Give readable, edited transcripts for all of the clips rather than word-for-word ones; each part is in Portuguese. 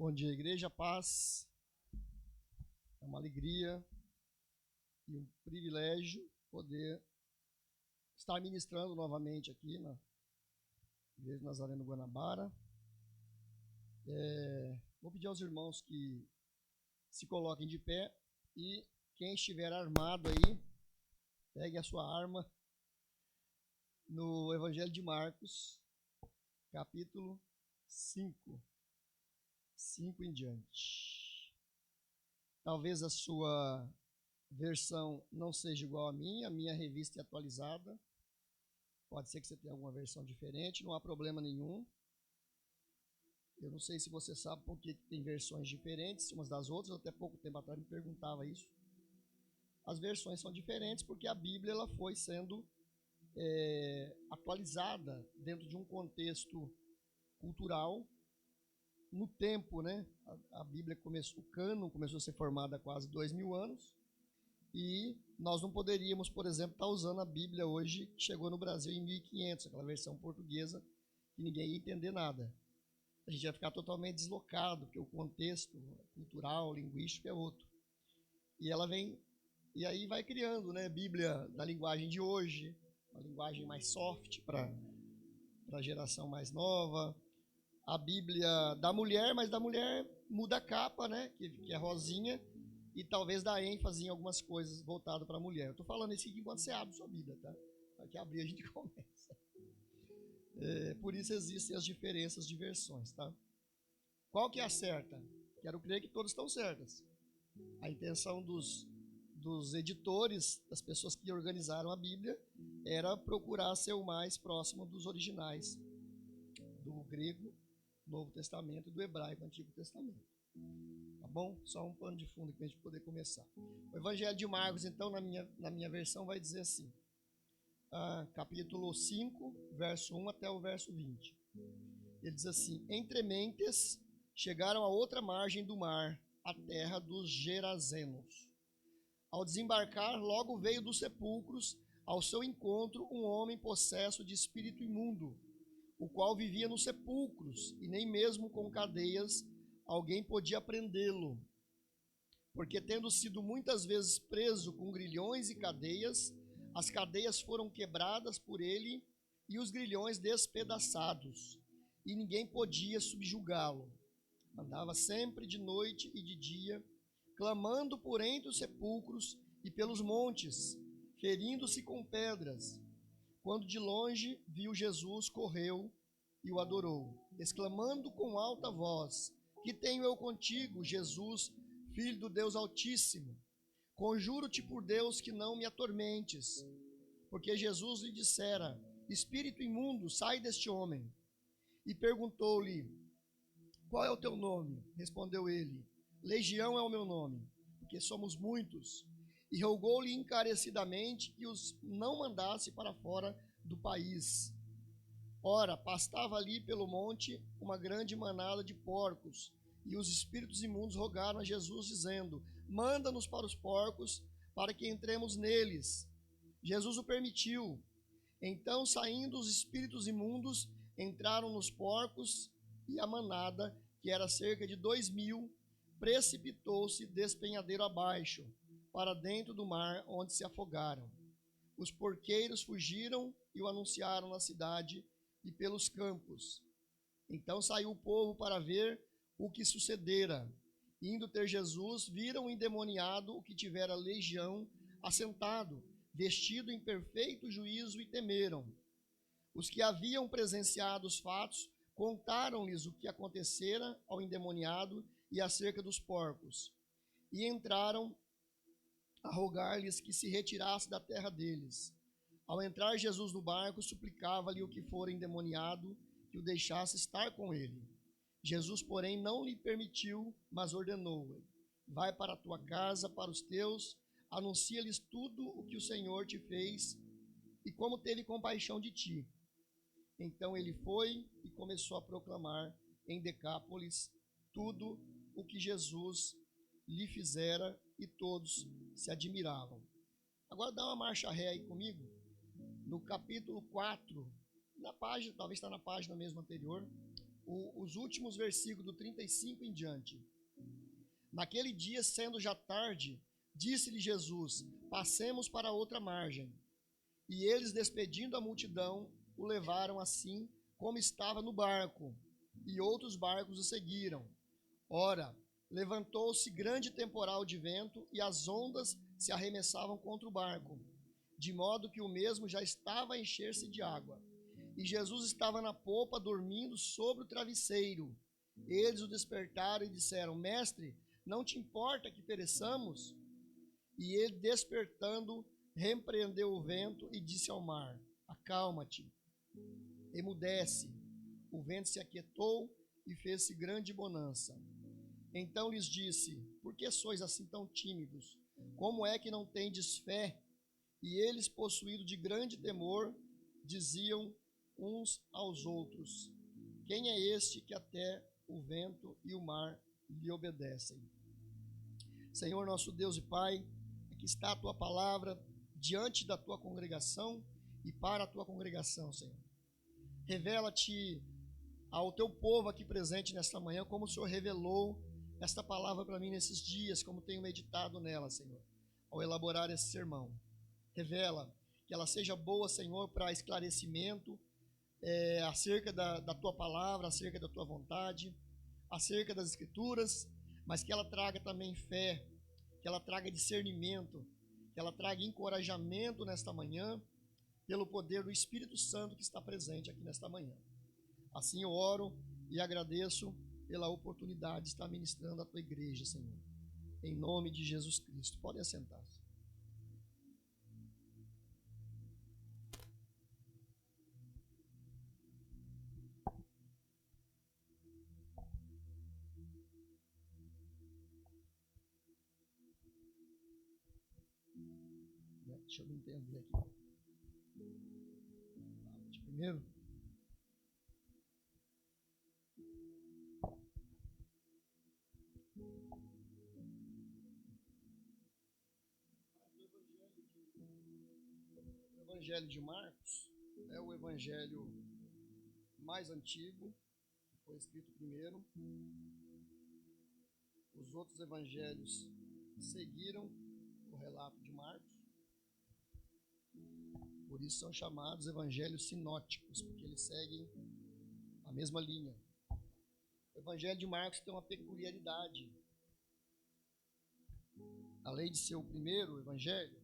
Bom dia, igreja, paz. É uma alegria e um privilégio poder estar ministrando novamente aqui na Igreja Nazareno Guanabara. Vou pedir aos irmãos que se coloquem de pé e quem estiver armado aí, pegue a sua arma no Evangelho de Marcos, capítulo 5 em diante. Talvez a sua versão não seja igual à minha revista é atualizada. Pode ser que você tenha alguma versão diferente, não há problema nenhum. Eu não sei se você sabe por que tem versões diferentes umas das outras, até pouco tempo atrás me perguntava isso. As versões são diferentes porque a Bíblia ela foi sendo atualizada dentro de um contexto cultural. No tempo, né? A Bíblia o cânon começou a ser formado há quase 2000 anos e nós não poderíamos, por exemplo, estar usando a Bíblia hoje, que chegou no Brasil em 1500, aquela versão portuguesa que ninguém ia entender nada. A gente ia ficar totalmente deslocado, porque o contexto cultural, linguístico é outro. E ela vem, e aí vai criando, né? Bíblia da linguagem de hoje, uma linguagem mais soft para a geração mais nova. A Bíblia da mulher, mas da mulher muda a capa, né? Que é rosinha, e talvez dá ênfase em algumas coisas voltado para a mulher. Eu estou falando isso aqui enquanto você abre sua Bíblia, tá? Para que abrir a gente começa. Por isso existem as diferenças de versões, tá? Qual que é a certa? Quero crer que todas estão certas. A intenção dos editores, das pessoas que organizaram a Bíblia, era procurar ser o mais próximo dos originais do grego, Novo Testamento, e do hebraico, Antigo Testamento. Tá bom? Só um pano de fundo para a gente poder começar. O Evangelho de Marcos, então, na minha versão, vai dizer assim, capítulo 5, verso 1 até o verso 20. Ele diz assim: Entre mentes chegaram a outra margem do mar, a terra dos Gerazenos. Ao desembarcar, logo veio dos sepulcros ao seu encontro um homem possesso de espírito imundo, o qual vivia nos sepulcros, e nem mesmo com cadeias alguém podia prendê-lo. Porque, tendo sido muitas vezes preso com grilhões e cadeias, as cadeias foram quebradas por ele e os grilhões despedaçados, e ninguém podia subjugá-lo. Andava sempre de noite e de dia, clamando por entre os sepulcros e pelos montes, ferindo-se com pedras. Quando de longe viu Jesus, correu e o adorou, exclamando com alta voz: Que tenho eu contigo, Jesus, Filho do Deus Altíssimo? Conjuro-te por Deus que não me atormentes. Porque Jesus lhe dissera: Espírito imundo, sai deste homem. E perguntou-lhe: Qual é o teu nome? Respondeu ele: Legião é o meu nome, porque somos muitos. E rogou-lhe encarecidamente que os não mandasse para fora do país. Ora, pastava ali pelo monte uma grande manada de porcos, e os espíritos imundos rogaram a Jesus, dizendo: Manda-nos para os porcos, para que entremos neles. Jesus o permitiu. Então, saindo os espíritos imundos, entraram nos porcos, e a manada, que era cerca de 2000, precipitou-se despenhadeiro abaixo, para dentro do mar, onde se afogaram. Os porqueiros fugiram e o anunciaram na cidade e pelos campos. Então saiu o povo para ver o que sucedera. Indo ter Jesus, viram o endemoniado, o que tivera legião, assentado, vestido em perfeito juízo, e temeram. Os que haviam presenciado os fatos contaram-lhes o que acontecera ao endemoniado e acerca dos porcos. E entraram a rogar-lhes que se retirasse da terra deles. Ao entrar Jesus no barco, suplicava-lhe o que fora endemoniado que o deixasse estar com ele. Jesus, porém, não lhe permitiu, mas ordenou-lhe: Vai para a tua casa, para os teus, anuncia-lhes tudo o que o Senhor te fez e como teve compaixão de ti. Então ele foi e começou a proclamar em Decápolis tudo o que Jesus lhe fizera, e todos se admiravam. Agora dá uma marcha ré aí comigo, no capítulo 4, na página, talvez está na página mesmo anterior, os últimos versículos do 35 em diante. Naquele dia, sendo já tarde, disse-lhe Jesus: passemos para a outra margem. E eles, despedindo a multidão, o levaram assim como estava no barco, e outros barcos o seguiram. Ora, levantou-se grande temporal de vento, e as ondas se arremessavam contra o barco, de modo que o mesmo já estava a encher-se de água. E Jesus estava na popa, dormindo sobre o travesseiro. Eles o despertaram e disseram: Mestre, não te importa que pereçamos? E ele, despertando, repreendeu o vento e disse ao mar: acalma-te, emudece. O vento se aquietou e fez-se grande bonança. Então lhes disse: por que sois assim tão tímidos? Como é que não tendes fé? E eles, possuídos de grande temor, diziam uns aos outros: quem é este que até o vento e o mar lhe obedecem? Senhor nosso Deus e Pai, aqui está a tua palavra diante da tua congregação e para a tua congregação, Senhor. Revela-te ao teu povo aqui presente nesta manhã, como o Senhor revelou esta palavra para mim nesses dias, como tenho meditado nela, Senhor, ao elaborar esse sermão. Revela que ela seja boa, Senhor, para esclarecimento acerca da tua palavra, acerca da tua vontade, acerca das Escrituras, mas que ela traga também fé, que ela traga discernimento, que ela traga encorajamento nesta manhã, pelo poder do Espírito Santo que está presente aqui nesta manhã. Assim eu oro e agradeço pela oportunidade de estar ministrando a tua igreja, Senhor. Em nome de Jesus Cristo. Pode assentar-se. Deixa eu me entender aqui. Primeiro. O Evangelho de Marcos é o evangelho mais antigo, que foi escrito primeiro. Os outros evangelhos seguiram o relato de Marcos. Por isso são chamados evangelhos sinóticos, porque eles seguem a mesma linha. O evangelho de Marcos tem uma peculiaridade. Além de ser o primeiro evangelho,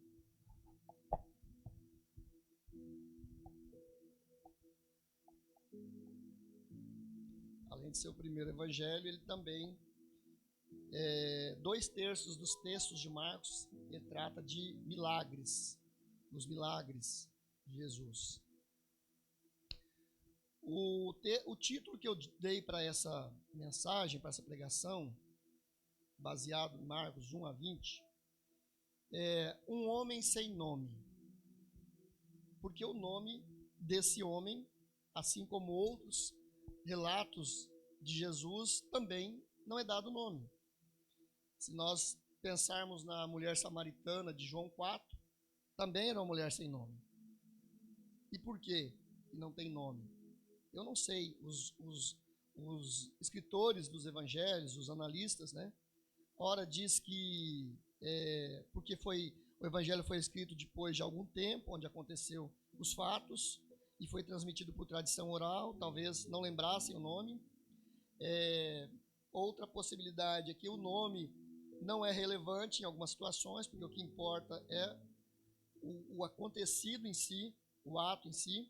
ele também, 2/3 dos textos de Marcos, ele trata de milagres, dos milagres de Jesus. O título que eu dei para essa mensagem, para essa pregação, baseado em Marcos 1-20, é Um Homem Sem Nome. Porque o nome desse homem, assim como outros relatos de Jesus, também não é dado nome. Se nós pensarmos na mulher samaritana de João 4, também era uma mulher sem nome. E por que não tem nome? Eu não sei. Os escritores dos evangelhos, os analistas, né? Ora diz que porque o evangelho foi escrito depois de algum tempo, onde aconteceu os fatos, e foi transmitido por tradição oral, talvez não lembrassem o nome. Outra possibilidade é que o nome não é relevante em algumas situações, porque o que importa é o acontecido em si, o ato em si.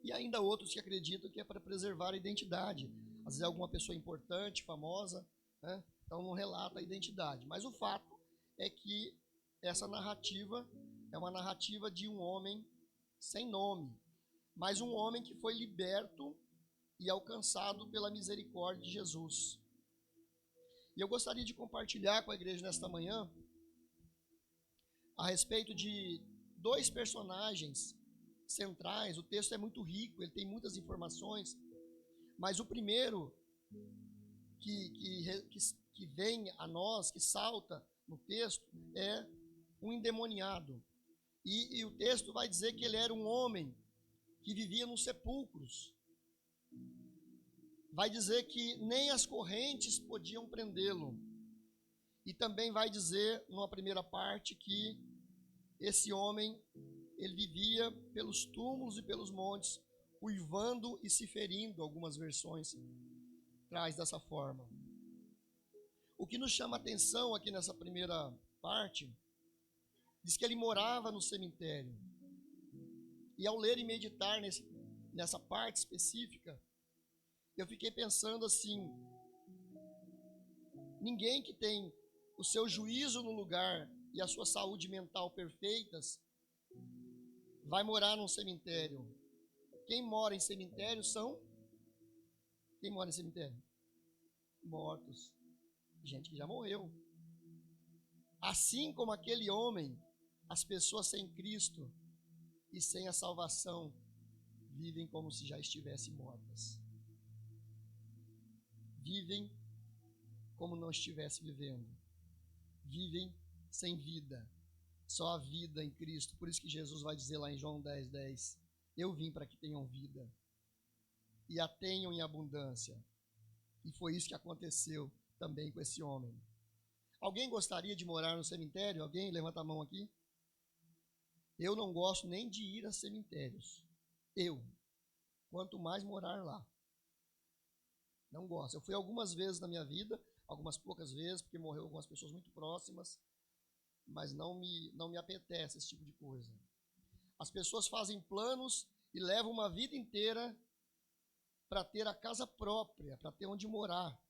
E ainda outros que acreditam que é para preservar a identidade. Às vezes alguma pessoa importante, famosa, né? Então não relata a identidade. Mas o fato é que essa narrativa é uma narrativa de um homem sem nome, mas um homem que foi liberto e alcançado pela misericórdia de Jesus. E eu gostaria de compartilhar com a igreja nesta manhã a respeito de 2 personagens centrais. O texto é muito rico, ele tem muitas informações, mas o primeiro que vem a nós, que salta no texto, é um endemoniado. E o texto vai dizer que ele era um homem que vivia nos sepulcros. vai dizer que nem as correntes podiam prendê-lo. E também vai dizer, numa primeira parte, que esse homem, ele vivia pelos túmulos e pelos montes, uivando e se ferindo. Algumas versões traz dessa forma. O que nos chama a atenção aqui nessa primeira parte, diz que ele morava no cemitério. E ao ler e meditar nessa parte específica, eu fiquei pensando assim, ninguém que tem o seu juízo no lugar e a sua saúde mental perfeitas vai morar num cemitério. Quem mora em cemitério são... Quem mora em cemitério? Mortos. Gente que já morreu. Assim como aquele homem, as pessoas sem Cristo e sem a salvação vivem como se já estivessem mortas. Vivem como não estivessem vivendo. Vivem sem vida. Só a vida em Cristo. Por isso que Jesus vai dizer lá em João 10:10, eu vim para que tenham vida e a tenham em abundância. E foi isso que aconteceu também com esse homem. Alguém gostaria de morar no cemitério? Alguém levanta a mão aqui? Eu não gosto nem de ir a cemitérios. Quanto mais morar lá. Não gosto. Eu fui algumas vezes na minha vida, algumas poucas vezes, porque morreu algumas pessoas muito próximas, mas não me apetece esse tipo de coisa. As pessoas fazem planos e levam uma vida inteira para ter a casa própria, para ter onde morar.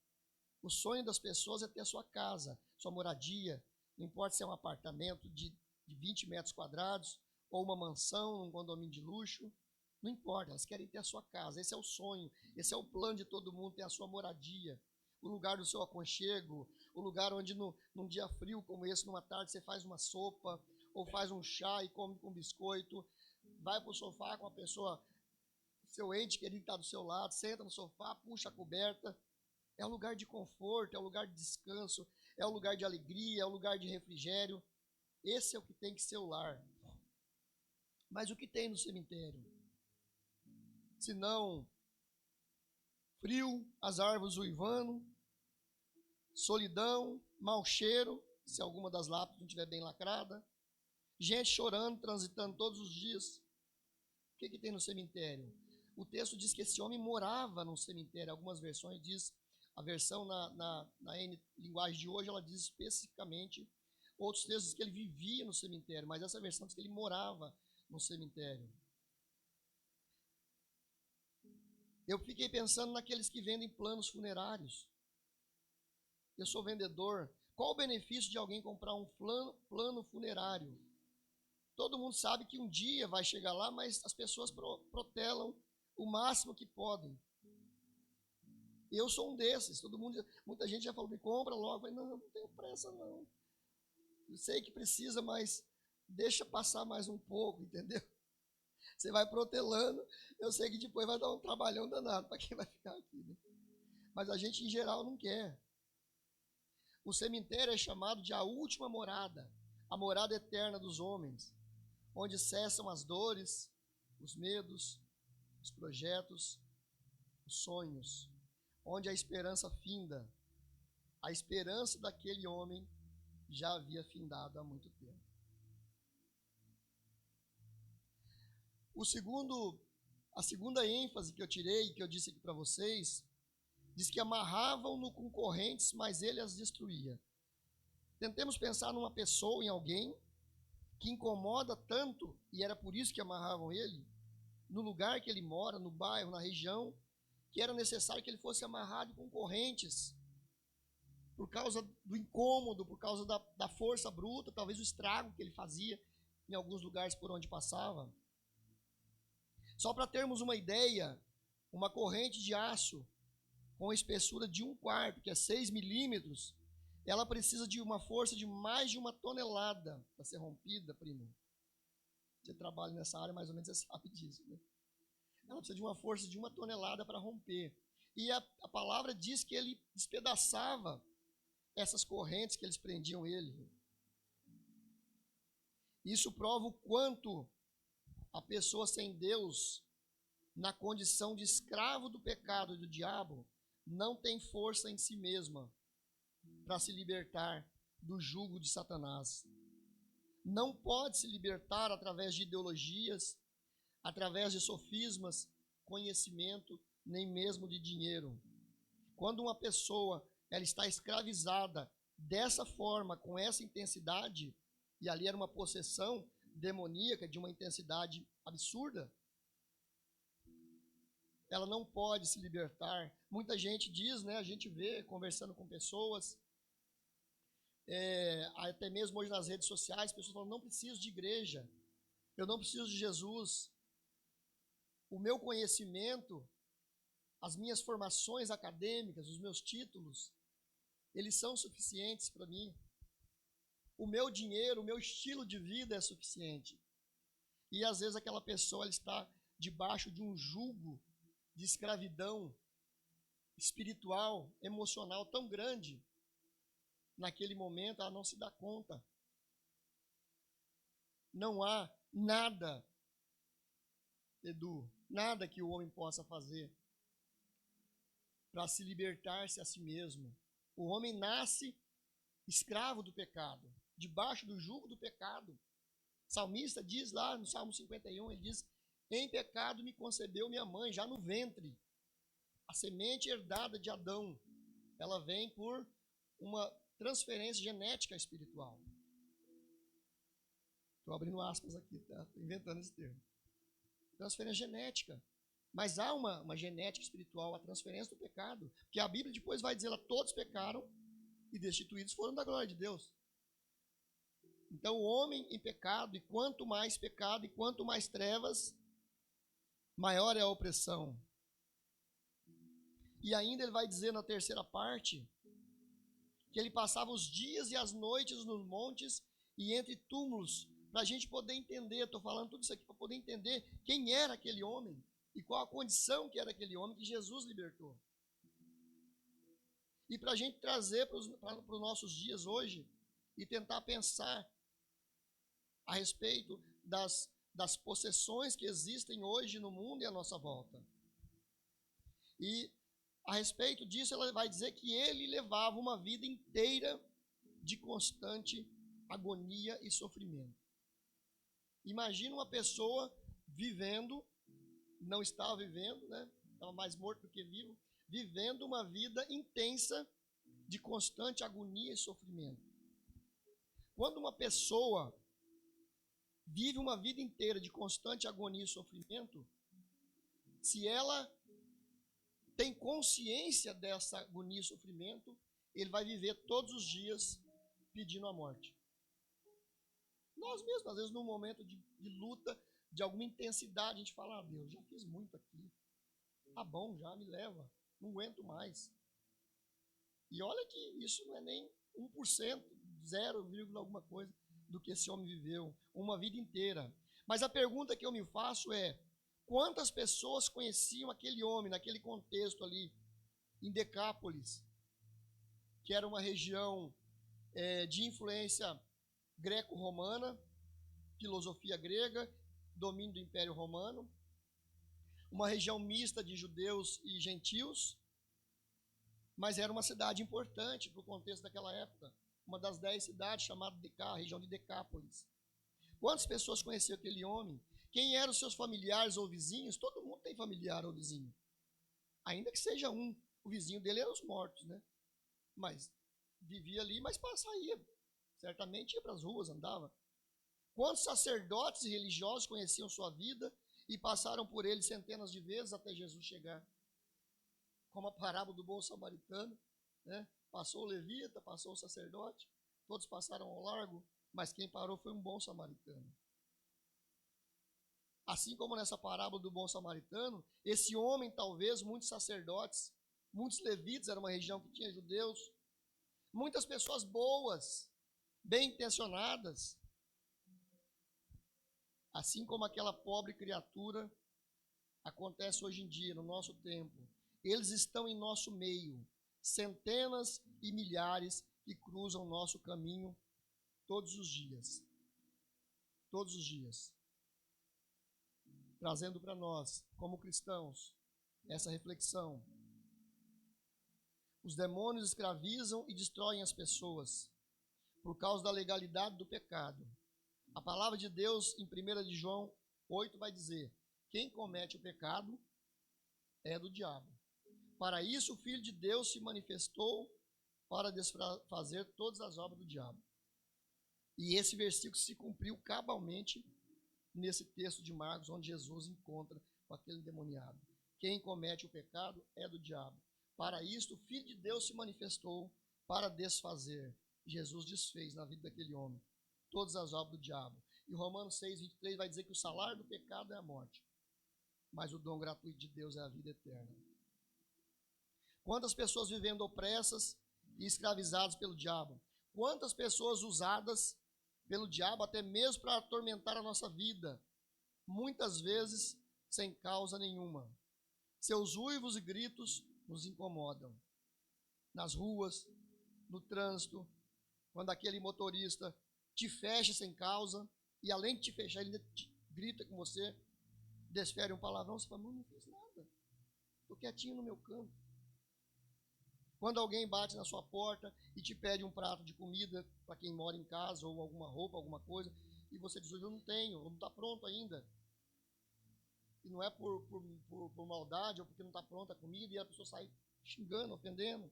O sonho das pessoas é ter a sua casa, sua moradia, não importa se é um apartamento de 20 metros quadrados ou uma mansão, um condomínio de luxo, não importa, elas querem ter a sua casa, esse é o sonho, esse é o plano de todo mundo, ter a sua moradia, o lugar do seu aconchego, o lugar onde num dia frio como esse, numa tarde, você faz uma sopa ou faz um chá e come com biscoito, vai para o sofá com a pessoa, seu ente querido está do seu lado, senta no sofá, puxa a coberta. É um lugar de conforto, é um lugar de descanso, é um lugar de alegria, é um lugar de refrigério. Esse é o que tem que ser o lar. Mas o que tem no cemitério? Se não frio, as árvores uivando, solidão, mau cheiro, se alguma das lápides não estiver bem lacrada, gente chorando, transitando todos os dias. O que tem no cemitério? O texto diz que esse homem morava no cemitério. Algumas versões diz, a versão na linguagem de hoje, ela diz especificamente, outros textos diz que ele vivia no cemitério, mas essa versão diz que ele morava no cemitério. Eu fiquei pensando naqueles que vendem planos funerários. Eu sou vendedor. Qual o benefício de alguém comprar um plano funerário? Todo mundo sabe que um dia vai chegar lá, mas as pessoas protelam o máximo que podem. Eu sou um desses. Muita gente já falou, me compra logo. Eu falei, não tenho pressa não. Eu sei que precisa, mas deixa passar mais um pouco, entendeu? Você vai protelando, eu sei que depois vai dar um trabalhão danado para quem vai ficar aqui, né? Mas a gente em geral não quer. O cemitério é chamado de a última morada, a morada eterna dos homens, onde cessam as dores, os medos, os projetos, os sonhos, onde a esperança finda. A esperança daquele homem já havia findado há muito tempo. A segunda ênfase que eu tirei, que eu disse aqui para vocês, diz que amarravam-no com correntes, mas ele as destruía. Tentemos pensar numa pessoa, em alguém, que incomoda tanto, e era por isso que amarravam ele, no lugar que ele mora, no bairro, na região, que era necessário que ele fosse amarrado com correntes, por causa do incômodo, por causa da força bruta, talvez o estrago que ele fazia em alguns lugares por onde passava. Só para termos uma ideia, uma corrente de aço com espessura de 1/4, que é 6 milímetros, ela precisa de uma força de mais de 1 tonelada para ser rompida, primo. Você trabalha nessa área, mais ou menos você sabe disso, né? Ela precisa de uma força de 1 tonelada para romper. E a palavra diz que ele despedaçava essas correntes que eles prendiam ele. Isso prova o quanto a pessoa sem Deus, na condição de escravo do pecado e do diabo, não tem força em si mesma para se libertar do jugo de Satanás. Não pode se libertar através de ideologias, através de sofismas, conhecimento, nem mesmo de dinheiro. Quando uma pessoa ela está escravizada dessa forma, com essa intensidade, e ali era uma possessão demoníaca de uma intensidade absurda, ela não pode se libertar. Muita gente diz, né, a gente vê conversando com pessoas, até mesmo hoje nas redes sociais, pessoas falam, não preciso de igreja, eu não preciso de Jesus, o meu conhecimento, as minhas formações acadêmicas, os meus títulos, eles são suficientes para mim. O meu dinheiro, o meu estilo de vida é suficiente. E às vezes aquela pessoa ela está debaixo de um jugo de escravidão espiritual, emocional tão grande, naquele momento ela não se dá conta. Não há nada, Edu, nada que o homem possa fazer para se libertar-se a si mesmo. O homem nasce escravo do pecado, debaixo do jugo do pecado. O salmista diz lá no Salmo 51, ele diz, em pecado me concebeu minha mãe, já no ventre. A semente herdada de Adão, ela vem por uma transferência genética espiritual. Estou abrindo aspas aqui, tá? Estou inventando esse termo. Transferência genética. Mas há uma genética espiritual, a transferência do pecado. Porque a Bíblia depois vai dizer lá, todos pecaram e destituídos foram da glória de Deus. Então o homem em pecado, e quanto mais pecado e quanto mais trevas, maior é a opressão. E ainda ele vai dizer na terceira parte, que ele passava os dias e as noites nos montes e entre túmulos, para a gente poder entender, estou falando tudo isso aqui para poder entender quem era aquele homem e qual a condição que era aquele homem que Jesus libertou. E para a gente trazer para os nossos dias hoje e tentar pensar a respeito das possessões que existem hoje no mundo e à nossa volta. E a respeito disso, ela vai dizer que ele levava uma vida inteira de constante agonia e sofrimento. Imagina uma pessoa vivendo, não estava vivendo, né? Estava mais morto do que vivo, vivendo uma vida intensa de constante agonia e sofrimento. Quando uma pessoa vive uma vida inteira de constante agonia e sofrimento, se ela tem consciência dessa agonia e sofrimento, ele vai viver todos os dias pedindo a morte. Nós mesmos, às vezes, num momento de luta, de alguma intensidade, a gente fala, Deus, já fiz muito aqui. Tá bom, já me leva, não aguento mais. E olha que isso não é nem 1%, 0, alguma coisa do que esse homem viveu, uma vida inteira. Mas a pergunta que eu me faço é, quantas pessoas conheciam aquele homem naquele contexto ali, em Decápolis, que era uma região de influência greco-romana, filosofia grega, domínio do Império Romano, uma região mista de judeus e gentios, mas era uma cidade importante para o contexto daquela época, uma das 10 cidades chamada a região de Decápolis. Quantas pessoas conheciam aquele homem? Quem eram os seus familiares ou vizinhos? Todo mundo tem familiar ou vizinho. Ainda que seja um. O vizinho dele era os mortos, né? Mas vivia ali, mas saía. Certamente ia para as ruas, andava. Quantos sacerdotes e religiosos conheciam sua vida e passaram por ele centenas de vezes até Jesus chegar? Como a parábola do bom samaritano, né? Passou o levita, passou o sacerdote, todos passaram ao largo, mas quem parou foi um bom samaritano. Assim como nessa parábola do bom samaritano, esse homem, talvez, muitos sacerdotes, muitos levitas, era uma região que tinha judeus, muitas pessoas boas, bem intencionadas, assim como aquela pobre criatura, acontece hoje em dia, no nosso tempo. Eles estão em nosso meio, centenas e milhares que cruzam o nosso caminho todos os dias. Todos os dias. Trazendo para nós, como cristãos, essa reflexão. Os demônios escravizam e destroem as pessoas por causa da legalidade do pecado. A palavra de Deus, em 1 de João 8, vai dizer: quem comete o pecado é do diabo. Para isso o Filho de Deus se manifestou para desfazer todas as obras do diabo. E esse versículo se cumpriu cabalmente nesse texto de Marcos, onde Jesus encontra com aquele endemoniado. Quem comete o pecado é do diabo. Para isto o Filho de Deus se manifestou para desfazer. Jesus desfez na vida daquele homem todas as obras do diabo. E Romanos 6:23 vai dizer que o salário do pecado é a morte, mas o dom gratuito de Deus é a vida eterna. Quantas pessoas vivendo opressas e escravizadas pelo diabo? Quantas pessoas usadas pelo diabo até mesmo para atormentar a nossa vida, muitas vezes sem causa nenhuma. Seus uivos e gritos nos incomodam. Nas ruas, no trânsito, quando aquele motorista te fecha sem causa, e além de te fechar, ele ainda grita com você, desfere um palavrão, você fala: não fiz nada, estou quietinho no meu canto. Quando alguém bate na sua porta e te pede um prato de comida para quem mora em casa, ou alguma roupa, alguma coisa, e você diz: eu não tenho, não está pronto ainda. E não é por maldade, ou porque não está pronta a comida, e a pessoa sai xingando, ofendendo.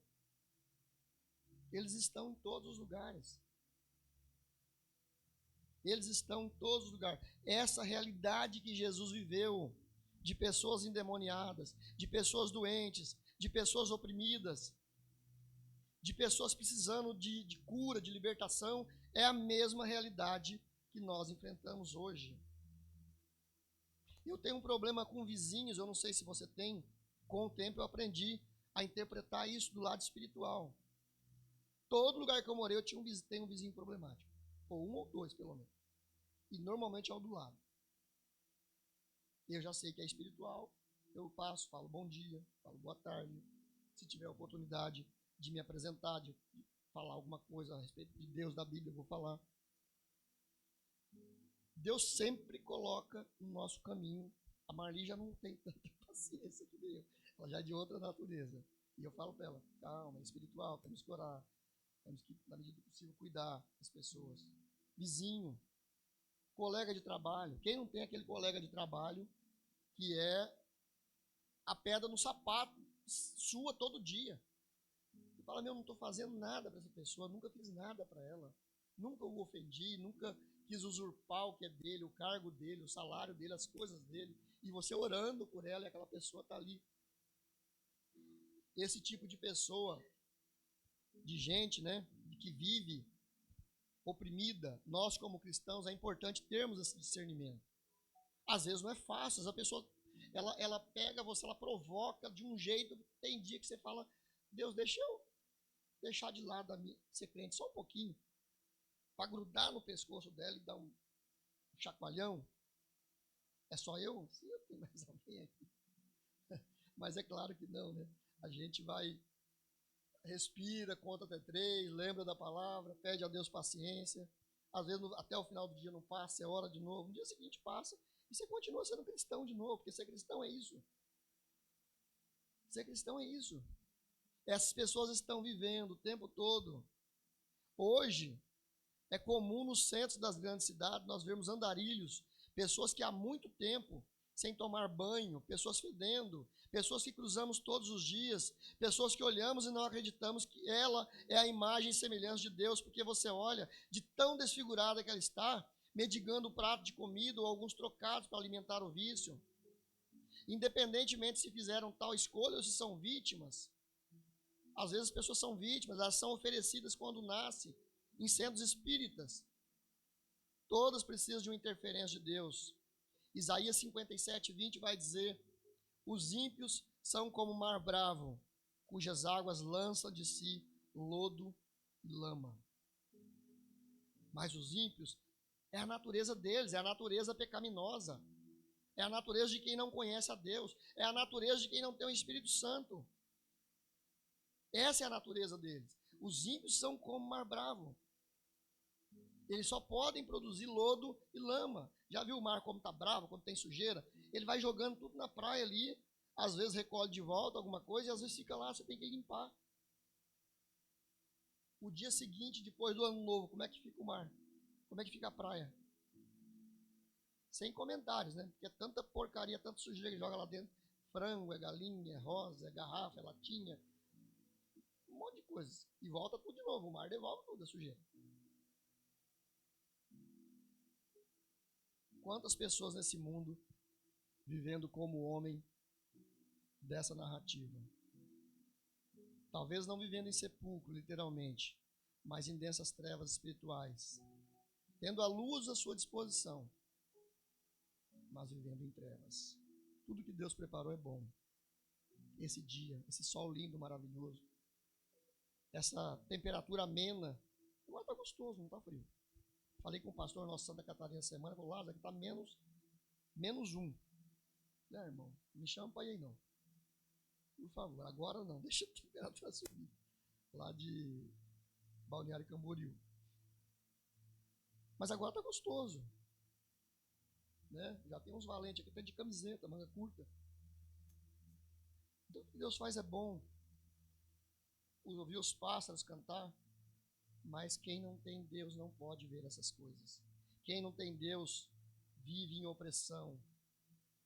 Eles estão em todos os lugares. Eles estão em todos os lugares. Essa realidade que Jesus viveu, de pessoas endemoniadas, de pessoas doentes, de pessoas oprimidas, de pessoas precisando de cura, de libertação, é a mesma realidade que nós enfrentamos hoje. Eu tenho um problema com vizinhos, eu não sei se você tem. Com o tempo eu aprendi a interpretar isso do lado espiritual. Todo lugar que eu morei, eu tenho um vizinho problemático. Ou um ou dois, pelo menos. E normalmente é o do lado. Eu já sei que é espiritual, eu passo, falo bom dia, falo boa tarde. Se tiver oportunidade de me apresentar, de falar alguma coisa a respeito de Deus, da Bíblia, eu vou falar. Deus sempre coloca no nosso caminho. A Marli já não tem tanta paciência que eu. Ela já é de outra natureza. E eu falo para ela: calma, é espiritual, temos que orar. Temos que, na medida do possível, cuidar das pessoas. Vizinho, colega de trabalho. Quem não tem aquele colega de trabalho que é a pedra no sapato, sua todo dia? Você fala: meu, não estou fazendo nada para essa pessoa, nunca fiz nada para ela, nunca o ofendi, nunca quis usurpar o que é dele, o cargo dele, o salário dele, as coisas dele, e você orando por ela e aquela pessoa está ali. Esse tipo de pessoa, de gente, né, que vive oprimida, nós como cristãos, é importante termos esse discernimento. Às vezes não é fácil, a pessoa, ela pega você, ela provoca de um jeito, tem dia que você fala: Deus, deixa eu deixar de lado a minha, ser crente só um pouquinho, para grudar no pescoço dela e dar um chacoalhão. É só eu? Sim, eu tenho mais alguém aqui. Mas é claro que não, né? A gente vai, respira, conta até 3, lembra da palavra, pede a Deus paciência. Às vezes até o final do dia não passa, é hora de novo. No dia seguinte passa e você continua sendo cristão de novo, porque ser cristão é isso. Ser cristão é isso. Essas pessoas estão vivendo o tempo todo. Hoje, é comum nos centros das grandes cidades nós vermos andarilhos, pessoas que há muito tempo sem tomar banho, pessoas fedendo, pessoas que cruzamos todos os dias, pessoas que olhamos e não acreditamos que ela é a imagem e semelhança de Deus, porque você olha de tão desfigurada que ela está, mendigando um prato de comida ou alguns trocados para alimentar o vício. Independentemente se fizeram tal escolha ou se são vítimas. Às vezes as pessoas são vítimas, elas são oferecidas quando nascem, em centros espíritas. Todas precisam de uma interferência de Deus. Isaías 57:20 vai dizer: os ímpios são como o mar bravo, cujas águas lançam de si lodo e lama. Mas os ímpios, é a natureza deles, é a natureza pecaminosa, é a natureza de quem não conhece a Deus, é a natureza de quem não tem o Espírito Santo. Essa é a natureza deles. Os ímpios são como o mar bravo. Eles só podem produzir lodo e lama. Já viu o mar como está bravo, quando tem sujeira? Ele vai jogando tudo na praia ali, às vezes recolhe de volta alguma coisa e às vezes fica lá, você tem que limpar. o dia seguinte, depois do ano novo, como é que fica o mar? Como é que fica a praia? Sem comentários, né? Porque é tanta porcaria, tanta sujeira que joga lá dentro. Frango, é galinha, é rosa, é garrafa, é latinha. Um monte de coisas. E volta tudo de novo. O mar devolve tudo a sujeira. Quantas pessoas nesse mundo vivendo como homem dessa narrativa? Talvez não vivendo em sepulcro, literalmente, mas em densas trevas espirituais. Tendo a luz à sua disposição, mas vivendo em trevas. Tudo que Deus preparou é bom. Esse dia, esse sol lindo, maravilhoso, essa temperatura amena, agora está gostoso, não está frio. Falei com o pastor nosso Santa Catarina essa semana, falou, Lázaro, aqui está -1. Né, irmão? Não me chama para ir aí, não. Por favor, agora não, deixa a temperatura subir. Lá de Balneário Camboriú. Mas agora está gostoso. Né? Já tem uns valentes aqui, até de camiseta, manga curta. Então o que Deus faz é bom. Ouvir os pássaros cantar. Mas quem não tem Deus não pode ver essas coisas. Quem não tem Deus vive em opressão,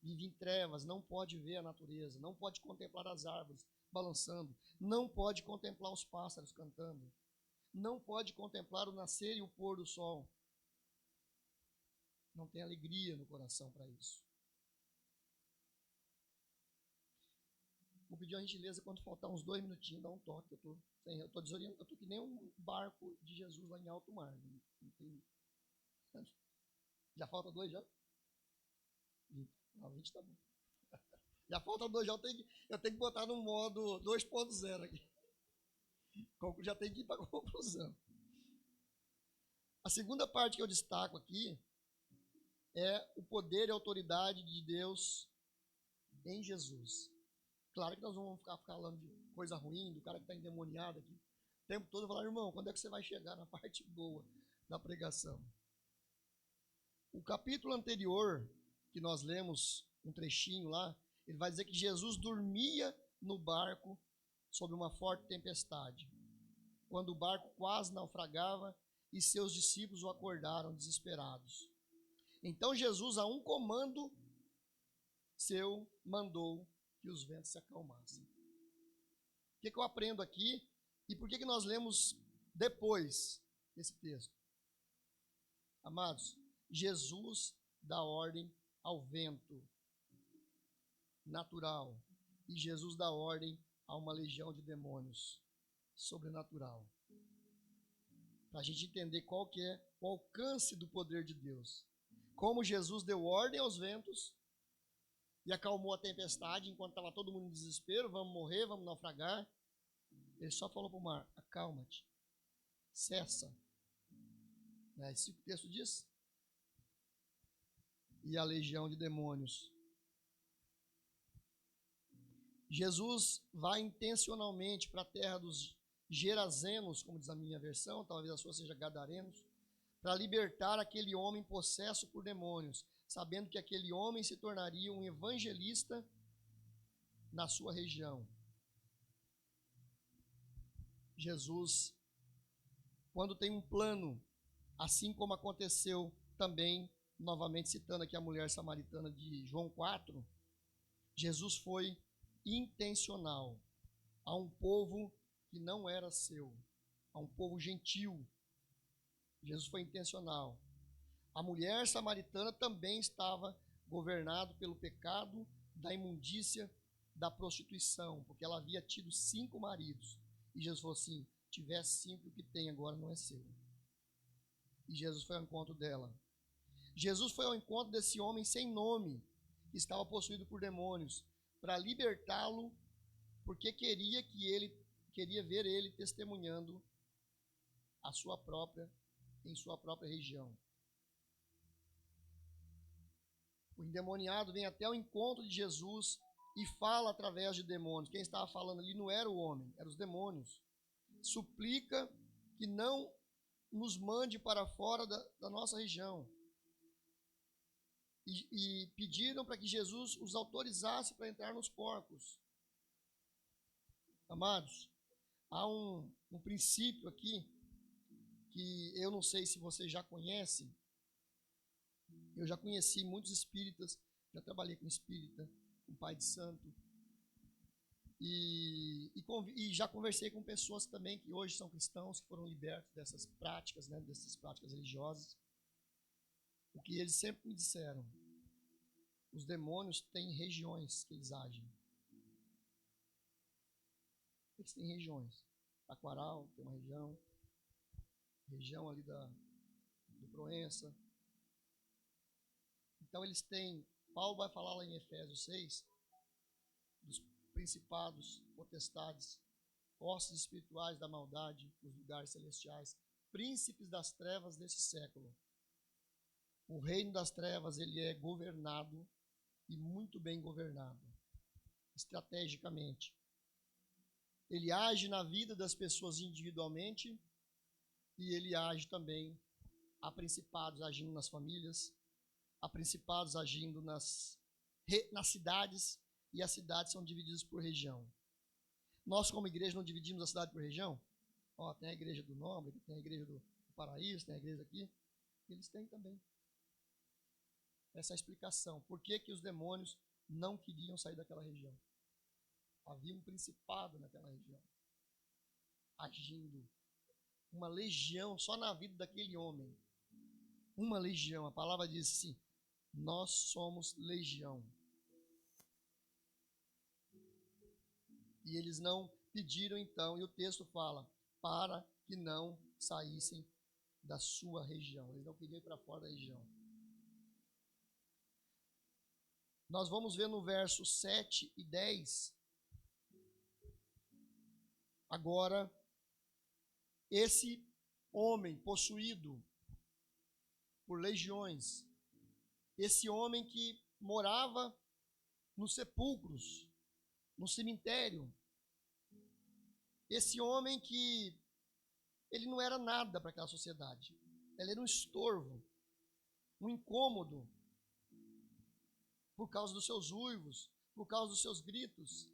vive em trevas, não pode ver a natureza, não pode contemplar as árvores balançando, não pode contemplar os pássaros cantando, não pode contemplar o nascer e o pôr do sol. Não tem alegria no coração para isso. Vou pedir uma gentileza, quando faltar uns 2 minutinhos, dá um toque. Eu estou desorientado, eu estou que nem um barco de Jesus lá em alto mar. Não tem... Já falta 2 já? 20. Não, 20 tá bom. Já falta 2 já, eu tenho que botar no modo 2.0 aqui. Já tem que ir para a conclusão. A segunda parte que eu destaco aqui é o poder e a autoridade de Deus em Jesus. Claro que nós vamos ficar falando de coisa ruim, do cara que está endemoniado aqui. O tempo todo eu vou falar, irmão, quando é que você vai chegar na parte boa da pregação? O capítulo anterior, que nós lemos um trechinho lá, ele vai dizer que Jesus dormia no barco sob uma forte tempestade, quando o barco quase naufragava e seus discípulos o acordaram desesperados. Então Jesus, a um comando seu, mandou que os ventos se acalmassem. O que eu aprendo aqui e por que nós lemos depois esse texto? Amados, Jesus dá ordem ao vento natural e Jesus dá ordem a uma legião de demônios sobrenatural. Para a gente entender qual que é o alcance do poder de Deus. Como Jesus deu ordem aos ventos e acalmou a tempestade enquanto estava todo mundo em desespero, vamos morrer, vamos naufragar. Ele só falou para o mar, acalma-te, cessa. Não é isso que o texto diz? E a legião de demônios. Jesus vai intencionalmente para a terra dos Gerazenos, como diz a minha versão, talvez a sua seja Gadarenos, para libertar aquele homem possesso por demônios, sabendo que aquele homem se tornaria um evangelista na sua região. Jesus, quando tem um plano, assim como aconteceu também, novamente citando aqui a mulher samaritana de João 4, Jesus foi intencional a um povo que não era seu, a um povo gentil. Jesus foi intencional. A mulher samaritana também estava governada pelo pecado da imundícia, da prostituição, porque ela havia tido 5 maridos. E Jesus falou assim, tivesse 5, o que tem agora não é seu. E Jesus foi ao encontro dela. Jesus foi ao encontro desse homem sem nome, que estava possuído por demônios, para libertá-lo, porque queria ver ele testemunhando em sua própria região. O endemoniado vem até o encontro de Jesus e fala através de demônios. Quem estava falando ali não era o homem, eram os demônios. Suplica que não nos mande para fora da nossa região. E pediram para que Jesus os autorizasse para entrar nos porcos. Amados, há um um princípio aqui, que eu não sei se você já conhece. Eu já conheci muitos espíritas, já trabalhei com espírita, com pai de santo, e já conversei com pessoas também que hoje são cristãos, que foram libertos dessas práticas, né, dessas práticas religiosas. O que eles sempre me disseram: os demônios têm regiões que eles agem. Eles têm regiões. Taquaral tem uma região ali do Proença. Então eles têm, Paulo vai falar lá em Efésios 6, dos principados, potestades, hostes espirituais da maldade nos lugares celestiais, príncipes das trevas desse século. O reino das trevas, ele é governado, e muito bem governado, estrategicamente. Ele age na vida das pessoas individualmente, e ele age também, há principados agindo nas famílias, há principados agindo nas cidades, e as cidades são divididas por região. Nós, como igreja, não dividimos a cidade por região? Ó, tem a igreja do Nóbrega, tem a igreja do Paraíso, tem a igreja aqui. Eles têm também. Essa é a explicação. Por que que os demônios não queriam sair daquela região? Havia um principado naquela região, agindo. Uma legião só na vida daquele homem. Uma legião. A palavra diz assim: nós somos legião. E eles não pediram então, e o texto fala, para que não saíssem da sua região. Eles não queriam ir para fora da região. Nós vamos ver no verso 7 e 10. Agora, esse homem possuído por legiões, esse homem que morava nos sepulcros, no cemitério, esse homem que ele não era nada para aquela sociedade, ele era um estorvo, um incômodo, por causa dos seus uivos, por causa dos seus gritos.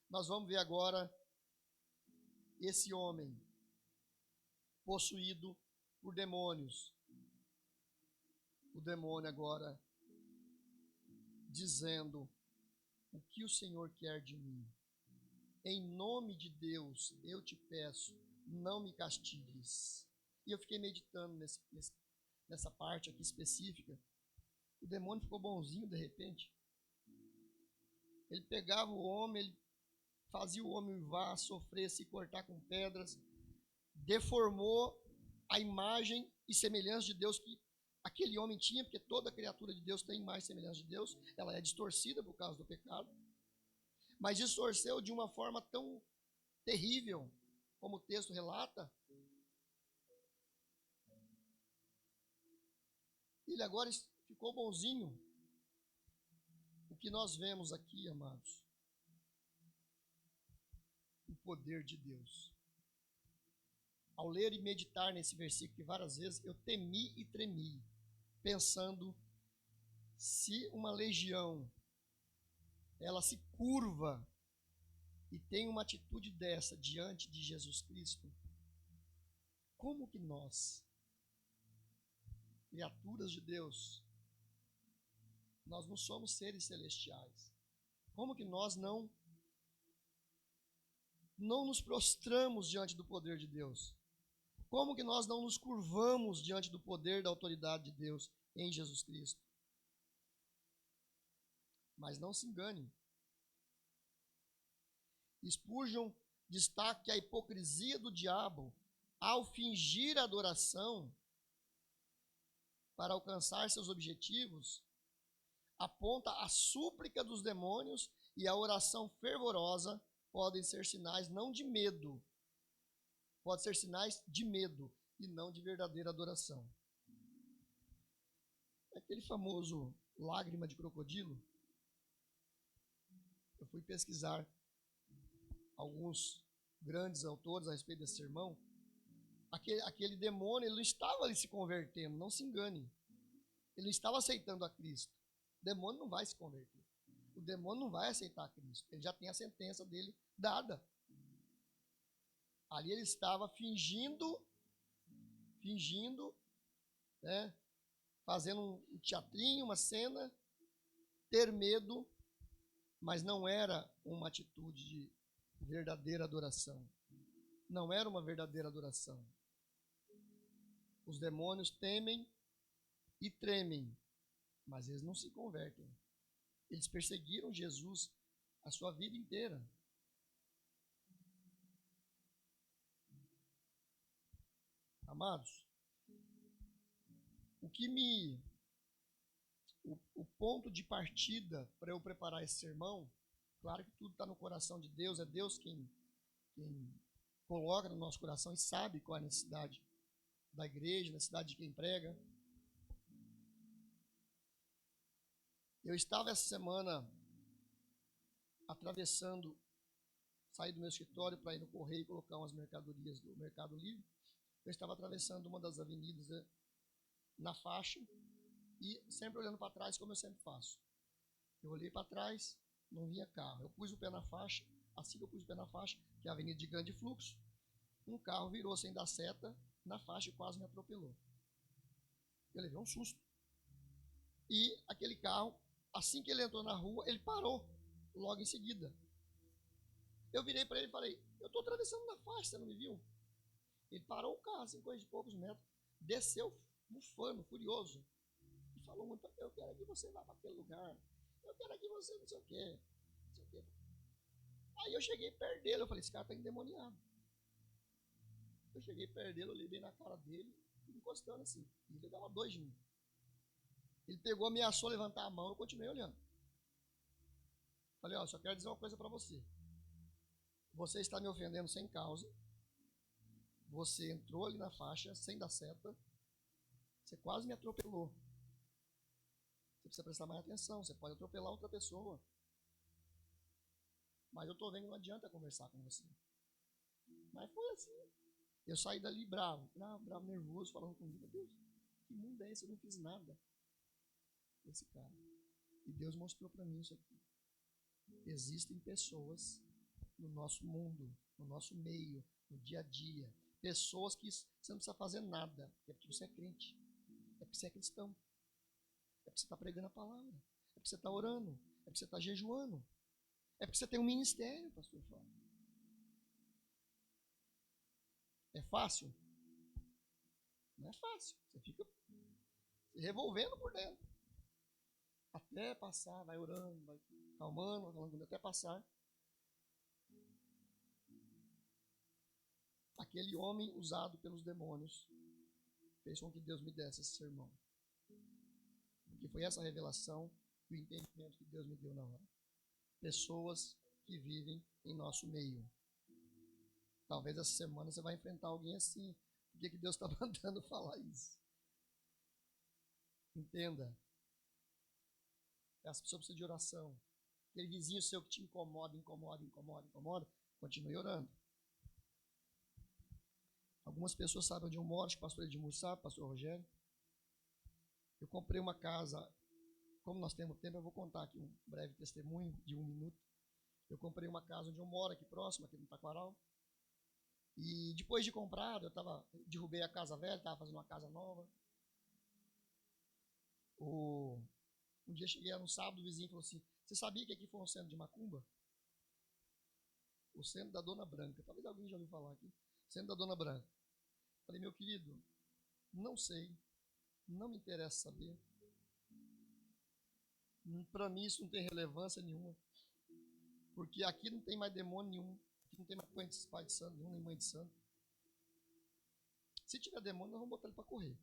Nós vamos ver agora esse homem possuído por demônios. O demônio agora dizendo: o que o Senhor quer de mim? Em nome de Deus, eu te peço, não me castigues. E eu fiquei meditando nessa parte aqui específica. O demônio ficou bonzinho de repente. Ele pegava o homem, ele fazia o homem uivar, sofrer, se cortar com pedras, deformou a imagem e semelhança de Deus que aquele homem tinha, porque toda criatura de Deus tem mais semelhança de Deus, ela é distorcida por causa do pecado, mas distorceu de uma forma tão terrível, como o texto relata. Ele agora ficou bonzinho. O que nós vemos aqui, amados, o poder de Deus. Ao ler e meditar nesse versículo várias vezes, eu temi e tremi, pensando: se uma legião, ela se curva e tem uma atitude dessa diante de Jesus Cristo, como que nós, criaturas de Deus, nós não somos seres celestiais, como que nós não nos prostramos diante do poder de Deus? Como que nós não nos curvamos diante do poder da autoridade de Deus em Jesus Cristo? Mas não se engane. Spurgeon destaca que a hipocrisia do diabo, ao fingir adoração para alcançar seus objetivos, aponta a súplica dos demônios, e a oração fervorosa podem ser sinais não de medo, pode ser sinais de medo e não de verdadeira adoração. Aquele famoso lágrima de crocodilo, eu fui pesquisar alguns grandes autores a respeito desse sermão. Aquele demônio, ele não estava ali se convertendo, não se engane. Ele não estava aceitando a Cristo. O demônio não vai se converter. O demônio não vai aceitar a Cristo. Ele já tem a sentença dele dada. Ali ele estava fingindo, né, fazendo um teatrinho, uma cena, ter medo, mas não era uma atitude de verdadeira adoração. Não era uma verdadeira adoração. Os demônios temem e tremem, mas eles não se convertem. Eles perseguiram Jesus a sua vida inteira. Amados, o ponto de partida para eu preparar esse sermão, claro que tudo está no coração de Deus, é Deus quem coloca no nosso coração e sabe qual é a necessidade da igreja, a necessidade de quem prega. Eu estava essa semana atravessando, saí do meu escritório para ir no correio e colocar umas mercadorias do Mercado Livre. Eu estava atravessando uma das avenidas, né, na faixa, e sempre olhando para trás, como eu sempre faço. Eu olhei para trás, não vinha carro. Eu pus o pé na faixa, assim que eu pus o pé na faixa, que é a avenida de grande fluxo, um carro virou sem dar seta na faixa e quase me atropelou. Eu levei um susto. E aquele carro, assim que ele entrou na rua, ele parou logo em seguida. Eu virei para ele e falei, eu estou atravessando na faixa, você não me viu? Ele parou o carro, assim, coisa de poucos metros, desceu bufando, furioso, e falou muito, eu quero que você vá para aquele lugar, eu quero que você não sei o quê, não sei o quê. Aí eu cheguei perto dele, eu falei, esse cara está endemoniado. Eu cheguei perto dele, olhei bem na cara dele, encostando assim, e ele dava dois de mim. Ele pegou, ameaçou levantar a mão, eu continuei olhando. Falei, ó, só quero dizer uma coisa para você. Você está me ofendendo sem causa. Você entrou ali na faixa sem dar seta. Você quase me atropelou. Você precisa prestar mais atenção. Você pode atropelar outra pessoa. Mas eu estou vendo que não adianta conversar com você. Mas foi assim. Eu saí dali bravo, nervoso, falando comigo. Meu Deus, que mundo é esse? Eu não fiz nada. Esse cara. E Deus mostrou para mim isso aqui. Existem pessoas no nosso mundo, no nosso meio, no dia a dia. Pessoas que você não precisa fazer nada. É porque você é crente. É porque você é cristão. É porque você está pregando a palavra. É porque você está orando. É porque você está jejuando. É porque você tem um ministério, pastor Fábio. É fácil? Não é fácil. Você fica se revolvendo por dentro. Até passar, vai orando, vai calmando, até passar. Aquele homem usado pelos demônios fez com que Deus me desse esse sermão. Porque foi essa revelação e o entendimento que Deus me deu na hora. Pessoas que vivem em nosso meio. Talvez essa semana você vai enfrentar alguém assim. Por que Deus está mandando falar isso? Entenda. Essa pessoa precisa de oração. Aquele vizinho seu que te incomoda, continue orando. Algumas pessoas sabem onde eu moro, acho que o pastor Edmur sabe, pastor Rogério. Eu comprei uma casa, como nós temos tempo, eu vou contar aqui um breve testemunho de 1 minuto. Eu comprei uma casa onde eu moro, aqui próximo, aqui no Taquaral. E depois de comprado, derrubei a casa velha, estava fazendo uma casa nova. Um dia cheguei no sábado, o vizinho falou assim, você sabia que aqui foi um centro de macumba? O centro da Dona Branca. Talvez alguém já ouviu falar aqui. Centro da Dona Branca. Falei, meu querido, não sei, não me interessa saber. Para mim isso não tem relevância nenhuma. Porque aqui não tem mais demônio nenhum. Aqui não tem mais pai de santo nenhum, nem mãe de santo. Se tiver demônio, nós vamos botar ele para correr.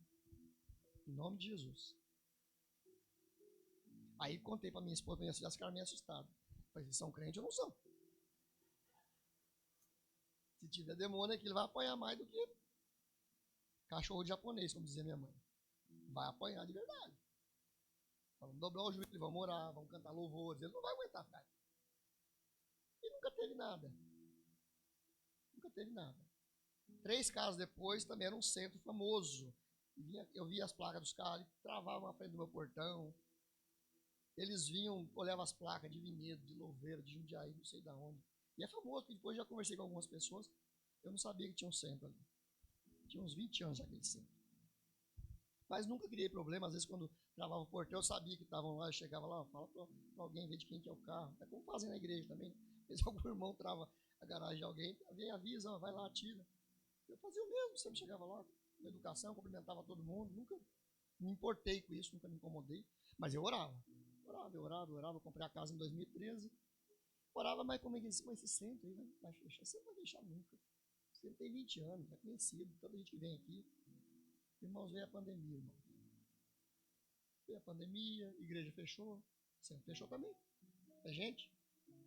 Em nome de Jesus. Aí contei para minha esposa, minha filha, ficaram meio assustados. Falei, vocês são crentes ou não são? Se tiver demônio aqui, ele vai apanhar mais do que cachorro de japonês, como dizia minha mãe. Vai apanhar de verdade. Vamos dobrar o joelho, vamos orar, vamos cantar louvores. Ele não vai aguentar, cara. E nunca teve nada. Nunca teve nada. 3 casas depois, também era um centro famoso. Eu via as placas dos carros, eles travavam na frente do meu portão. Eles vinham, olhavam as placas de Vinhedo, de Louveira, de Jundiaí, não sei de onde. E é famoso, porque depois já conversei com algumas pessoas. Eu não sabia que tinha um centro ali. Tinha uns 20 anos já aquele centro. Mas nunca criei problema. Às vezes, quando travava o portão, eu sabia que estavam lá. Eu chegava lá, fala para alguém, ver de quem que é o carro. É como fazem na igreja também. Às vezes, algum irmão trava a garagem de alguém, vem, avisa, ó, vai lá, tira. Eu fazia o mesmo, sempre chegava lá, com educação, cumprimentava todo mundo. Nunca me importei com isso, nunca me incomodei. Mas eu orava. Eu comprei a casa em 2013. Orava, mas como esse centro aí vai fechar? Você não vai deixar nunca. Você tem 20 anos, é conhecido. Toda gente que vem aqui. Irmãos, veio a pandemia, irmão. Veio a pandemia, a igreja fechou, o centro fechou também. É gente?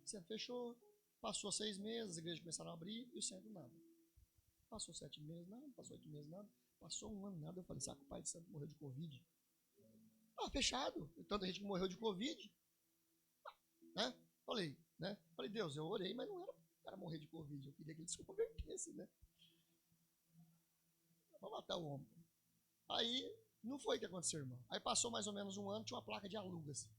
O centro fechou, passou 6 meses, as igrejas começaram a abrir e o centro nada. Passou 7 meses, nada, passou 8 meses, nada. Passou um ano, nada. Eu falei, sabe que o pai de santo morreu de Covid? Ah, fechado. Tanta gente que morreu de Covid. Né? Falei, Deus, eu orei, mas não era o cara morrer de Covid. Eu queria que ele se convertesse, né? Vou matar o homem. Aí, não foi o que aconteceu, irmão. Aí passou mais ou menos um ano, tinha uma placa de alugas.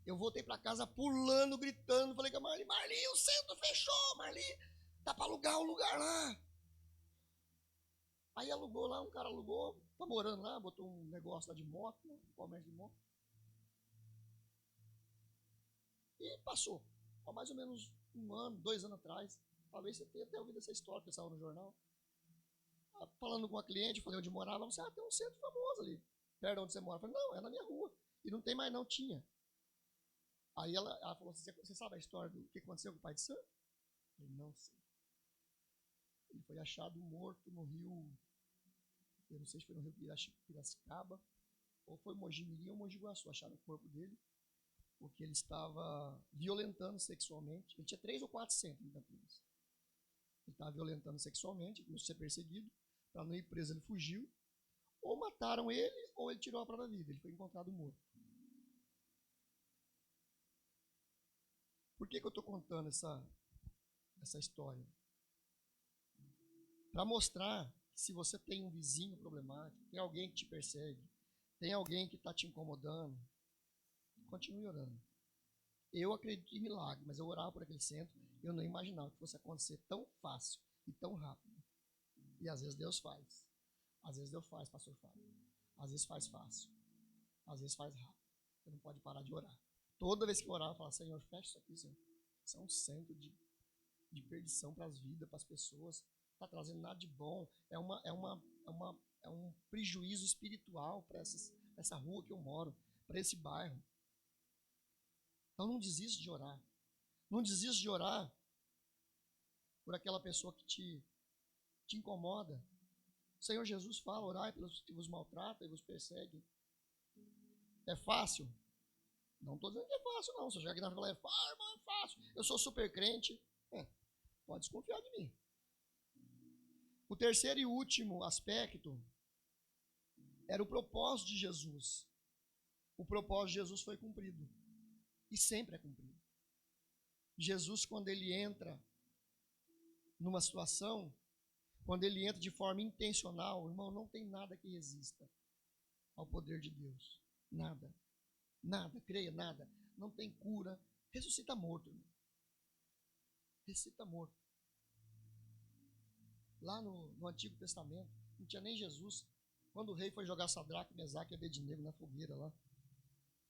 Eu voltei pra casa pulando, gritando. Falei com a Marli, o centro fechou, Marli. Dá pra alugar um lugar lá. Aí alugou lá, um cara alugou, tá morando lá, botou um negócio lá de moto, um comércio de moto. E passou. Há mais ou menos um ano, 2 anos atrás. Talvez você tenha até ouvido essa história que saiu no jornal. Falando com uma cliente, falei onde morava, ela falou assim, tem um centro famoso ali, perto de onde você mora. Eu falei, não, é na minha rua. E não tem mais não, tinha. Aí ela falou assim, você sabe a história do que aconteceu com o pai de santo? Eu falei, não sei. Ele foi achado morto no rio, eu não sei se foi no rio Piracicaba, ou foi Mogi Mirim ou Mogi Guaçu, acharam o corpo dele, porque ele estava violentando sexualmente. Ele tinha 3 ou 4 centros em Campinas. Ele estava violentando sexualmente, começou a ser perseguido, para não ir preso ele fugiu, ou mataram ele, ou ele tirou a própria vida, ele foi encontrado morto. Por que eu estou contando essa história? Para mostrar que se você tem um vizinho problemático, tem alguém que te persegue, tem alguém que está te incomodando, continue orando. Eu acredito em milagre, mas eu orava por aquele centro e eu não imaginava que fosse acontecer tão fácil e tão rápido. E às vezes Deus faz. Às vezes Deus faz, pastor Fábio. Às vezes faz fácil. Às vezes faz rápido. Você não pode parar de orar. Toda vez que eu orar, eu falo, Senhor, fecha isso aqui, Senhor. Isso é um centro de perdição para as vidas, para as pessoas. Não está trazendo nada de bom. É um prejuízo espiritual para essa rua que eu moro, para esse bairro. Então não desista de orar. Não desista de orar por aquela pessoa que te incomoda. O Senhor Jesus fala, orai pelos que vos maltratam e vos perseguem. É fácil? Não estou dizendo que é fácil, não. Se eu chegar aqui na frente e falar, irmão, é fácil. Eu sou super crente. Pode desconfiar de mim. O terceiro e último aspecto era o propósito de Jesus. O propósito de Jesus foi cumprido. E sempre é cumprido. Jesus, quando ele entra numa situação, quando ele entra de forma intencional, irmão, não tem nada que resista ao poder de Deus. Nada. Nada, creia, nada. Não tem cura. Ressuscita morto, irmão. Ressuscita morto. Lá no Antigo Testamento, não tinha nem Jesus. Quando o rei foi jogar Sadraque, Mesaque e Abednego na fogueira lá,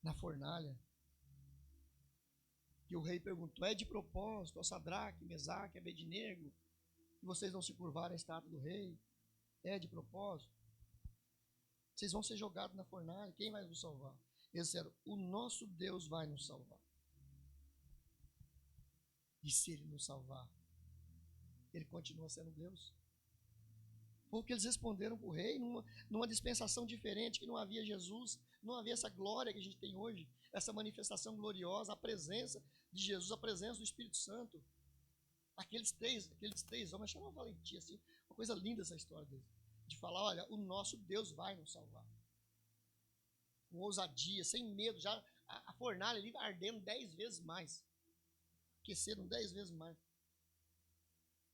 na fornalha, que o rei perguntou, é de propósito, ó Sadraque, Mesaque, Abednego, que vocês não se curvaram à estátua do rei? É de propósito? Vocês vão ser jogados na fornalha, quem vai nos salvar? Eles disseram, o nosso Deus vai nos salvar. E se ele nos salvar, ele continua sendo Deus? Porque eles responderam para o rei numa dispensação diferente, que não havia Jesus, não havia essa glória que a gente tem hoje, essa manifestação gloriosa, a presença de Jesus, a presença do Espírito Santo. Aqueles três homens acharam uma valentia, assim, uma coisa linda essa história deles, de falar, olha, o nosso Deus vai nos salvar. Com ousadia, sem medo, já a fornalha ali ardendo 10 vezes mais, aqueceram 10 vezes mais.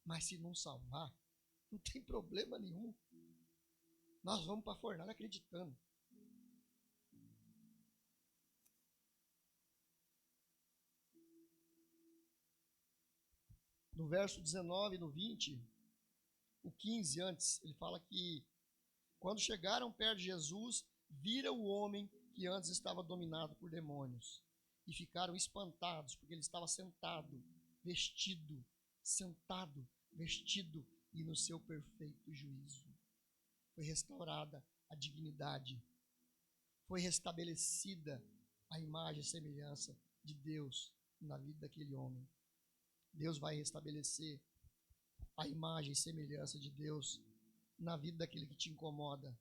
Mas se não salvar, não tem problema nenhum. Nós vamos para a fornalha acreditando. No verso 19 e no 20, o 15 antes, ele fala que quando chegaram perto de Jesus, viram o homem que antes estava dominado por demônios e ficaram espantados, porque ele estava sentado, vestido, e no seu perfeito juízo. Foi restaurada a dignidade, foi restabelecida a imagem e semelhança de Deus na vida daquele homem. Deus vai restabelecer a imagem e semelhança de Deus na vida daquele que te incomoda,